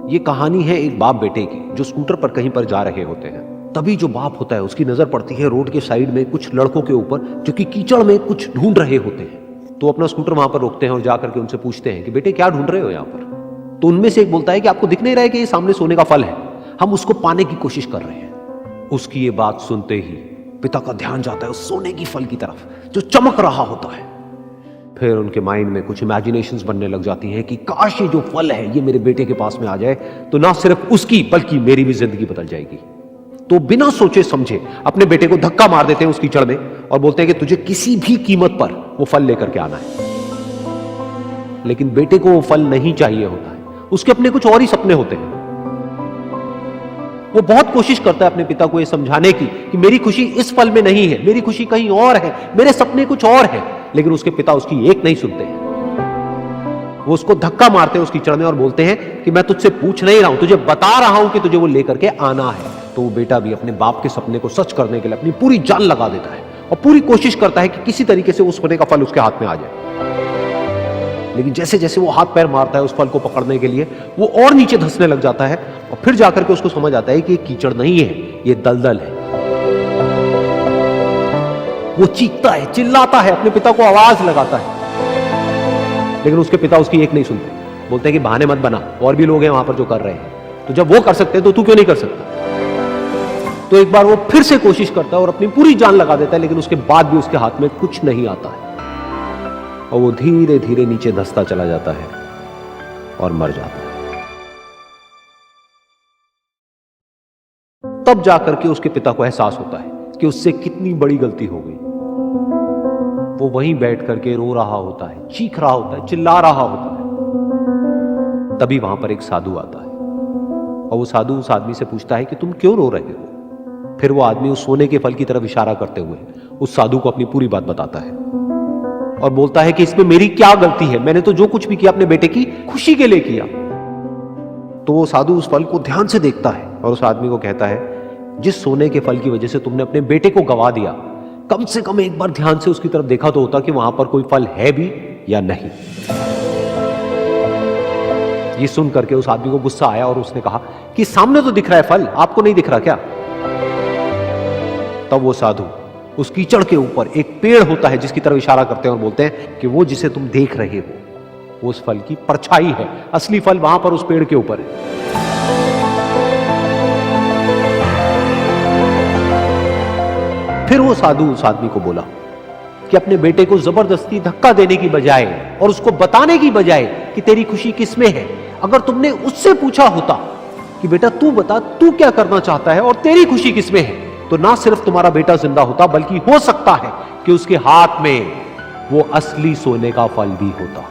ये कहानी है एक बाप बेटे की जो स्कूटर पर कहीं पर जा रहे होते हैं। तभी जो बाप होता है उसकी नजर पड़ती है रोड के साइड में कुछ लड़कों के ऊपर जो कि कीचड़ में कुछ ढूंढ रहे होते हैं। तो अपना स्कूटर वहां पर रोकते हैं और जाकर के उनसे पूछते हैं कि बेटे क्या ढूंढ रहे हो यहाँ पर। तो उनमें से एक बोलता है कि आपको दिख नहीं रहा है कि ये सामने सोने का फल है, हम उसको पाने की कोशिश कर रहे हैं। उसकी ये बात सुनते ही पिता का ध्यान जाता है उस सोने की फल की तरफ जो चमक रहा होता है। फिर उनके माइंड में कुछ इमेजिनेशंस बनने लग जाती हैं कि काश ये जो फल है ये मेरे बेटे के पास में आ जाए तो ना सिर्फ उसकी बल्कि मेरी भी जिंदगी बदल जाएगी। तो बिना सोचे समझे अपने बेटे को धक्का मार देते हैं उस कीचड़ में और बोलते हैं कि तुझे किसी भी कीमत पर वो फल लेकर के आना है। लेकिन बेटे को वो फल नहीं चाहिए होता है, उसके अपने कुछ और ही सपने होते हैं। वो बहुत कोशिश करता है अपने पिता को ये समझाने की कि मेरी खुशी इस फल में नहीं है, मेरी खुशी कहीं और है, मेरे सपने कुछ और है। लेकिन उसके पिता उसकी एक नहीं सुनते हैं। वो उसको धक्का मारते हैं उस कीचड़ में और बोलते हैं कि मैं तुझसे पूछ नहीं रहा हूं, तुझे बता रहा हूं कि तुझे वो लेकर के आना है। तो वो बेटा भी अपने बाप के सपने को सच करने के लिए अपनी पूरी जान लगा देता है और पूरी कोशिश करता है कि किसी तरीके से उस सोने का फल उसके हाथ में आ जाए। लेकिन जैसे जैसे वो हाथ पैर मारता है उस फल को पकड़ने के लिए वो और नीचे धंसने लग जाता है और फिर जाकर के उसको समझ आता है कि ये कीचड़ नहीं है, ये दलदल है। वो चीखता है, चिल्लाता है, अपने पिता को आवाज लगाता है, लेकिन उसके पिता उसकी एक नहीं सुनते। बोलते हैं कि बहाने मत बना, और भी लोग हैं वहां पर जो कर रहे हैं, तो जब वो कर सकते हैं तो तू क्यों नहीं कर सकता। तो एक बार वो फिर से कोशिश करता है और अपनी पूरी जान लगा देता है, लेकिन उसके बाद भी उसके हाथ में कुछ नहीं आता है और वो धीरे धीरे नीचे धंसता चला जाता है और मर जाता है। तब जाकर के उसके पिता को एहसास होता है कि उससे कितनी बड़ी गलती हो गई। वो वहीं बैठ करके रो रहा होता है, चीख रहा होता है, चिल्ला रहा होता है। तभी वहां पर एक साधु आता है और वो साधु उस आदमी से पूछता है कि तुम क्यों रो रहे हो। फिर वो आदमी उस सोने के फल की तरफ इशारा करते हुए उस साधु को अपनी पूरी बात बताता है और बोलता है कि इसमें मेरी क्या गलती है, मैंने तो जो कुछ भी किया अपने बेटे की खुशी के लिए किया। तो वो साधु उस फल को ध्यान से देखता है और उस आदमी को कहता है जिस सोने के फल की वजह से तुमने अपने बेटे को गवा दिया, कम से कम एक बार ध्यान से उसकी तरफ देखा तो होता कि वहां पर कोई फल है भी या नहीं। ये सुन करके उस आदमी को गुस्सा आया और उसने कहा कि सामने तो दिख रहा है फल, आपको नहीं दिख रहा क्या। तब वो साधु उस कीचड़ के ऊपर एक पेड़ होता है जिसकी तरफ इशारा करते हैं और बोलते हैं कि वो जिसे तुम देख रहे हो वो उस फल की परछाई है, असली फल वहां पर उस पेड़ के ऊपर है। फिर वो साधु उस आदमी को बोला कि अपने बेटे को जबरदस्ती धक्का देने की बजाय और उसको बताने की बजाय कि तेरी खुशी किसमें है, अगर तुमने उससे पूछा होता कि बेटा तू बता तू क्या करना चाहता है और तेरी खुशी किसमें है, तो ना सिर्फ तुम्हारा बेटा जिंदा होता बल्कि हो सकता है कि उसके हाथ में वो असली सोने का फल भी होता।